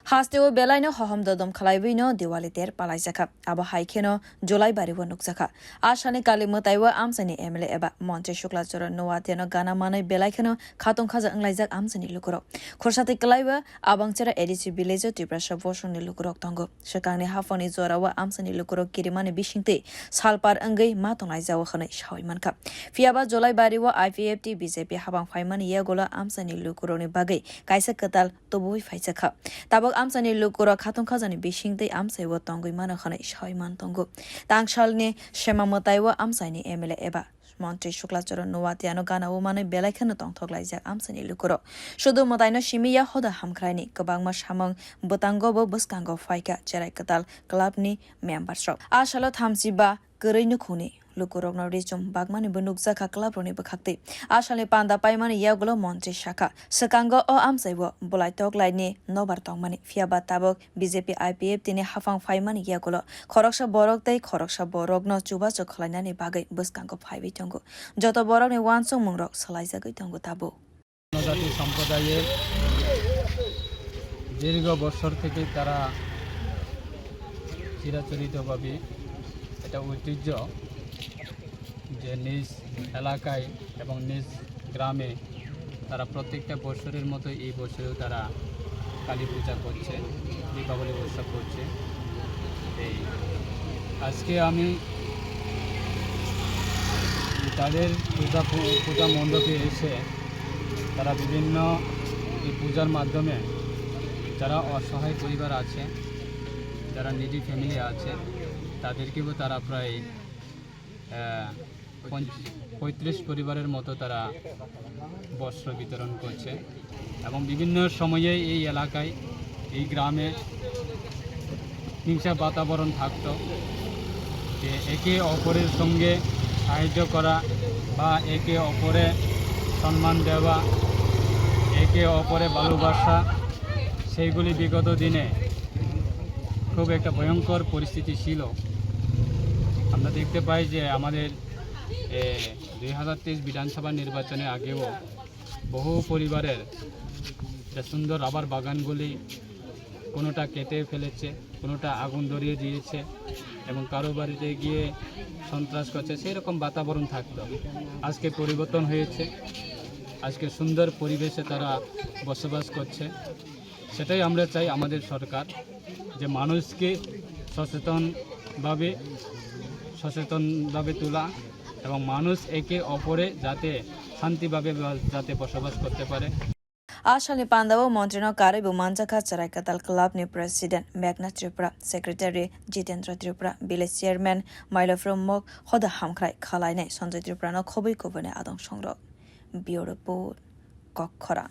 Hasteo belaino hohom dodom khalaibino diwali ter palaisakha aba haikeno Julaibari wo nukjakha ashani kali mwtaio amchaini MLA eba montri Sukla Charan Noatia no gana manai belaikeno khatong khaja anglaijak amchaini lukuro khorsate klaiba abangchara edisi village tiprasha boshoni lukurok tongo shakangni hafoni zorawa amchaini lukuro kirimani bishingte salpar angai ma tonglaijawa khane shawaimankha fiaba Julaibari wo IPFT BJP habang faimani yagola amchaini lukuroni bagai kaisa kwtal tobui faisakha tabak amchaini lukuro khatong khajani bishingtei amchaiwo tongoi mano khane shaiman tongo tangsalni Shyama mwtaio amchaini MLA eba montri Sukla Charan Noatia no gana umane belaikhano tongthoklaijak amchaini lukuro shudu mwtaino shimiya hoda hamkhraini kwbangma samang butango bo buskango faika chwrai kwtal clubni members rok asalo thamsiba kwrैनो khuni lukurok no richum bagmani bunukjakha club roni bakhakte asale panda paimani yagulo montri shakha sakango o amchaibo bulaitok laini nobar tongmani fiaba tabok BJP IPF tini hafang faimani yagulo khoroksa borok tei khoroksa borok no chubacho khlainani bagai buskango phaibi tongo joto borok ni wansong mungrok salaijagai tongo tabo জনজাতি সম্প্রদায়ের দীর্ঘ বছর থেকে তারা চিরাচরিতভাবে এটা ঐতিহ্য যে নিজ এলাকায় এবং নিজ গ্রামে তারা প্রত্যেকটা বছরের মতো এই বছরেও তারা কালী পূজা করছে দীপাবলি উৎসব করছে এই আজকে আমি তাদের পূজা মণ্ডপে এসে তারা বিভিন্ন এই পূজার মাধ্যমে যারা অসহায় পরিবার আছে যারা নিজি ফ্যামিলি আছে তাদেরকেও তারা প্রায় 35 পরিবারের মতো তারা বস্ত্র বিতরণ করছে এবং বিভিন্ন সময়ে এই এলাকায় এই গ্রামে হিংসা বাতাবরণ থাকতো যে একে অপরের সঙ্গে সাহায্য করা বা একে অপরে সম্মান দেওয়া একে অপরে ভালোবাসা সেইগুলি বিগত দিনে খুব একটা ভয়ঙ্কর পরিস্থিতি ছিল আমরা দেখতে পাই যে আমাদের 2023 বিধানসভা নির্বাচনের আগেও বহু পরিবারের যে সুন্দর রাবার বাগানগুলি কোনোটা কেটে ফেলেছে কোনোটা আগুন ধরিয়ে দিয়েছে এবং কারো বাড়িতে গিয়ে সন্ত্রাস করছে সেই রকম বাতাবরণ থাকতো আজকে পরিবর্তন হয়েছে আজকে সুন্দর পরিবেশে তারা বসবাস করছে সেটাই আমরা চাই আমাদের সরকার যে মানুষকে সচেতনভাবে তোলা এবং মানুষ একে অপরে যাতে শান্তিভাবে যাতে বসবাস করতে পারে Ashali Pandavo Montrino Karibu manjakha chwrai kwtal club ni president Meghna Tripura secretary Jitendra Tripura village chairman Mailofrom Mok hoda hamkhrai khalainai Sanjay Tripura no khobui kobone adong songrok bureau report Kokkhora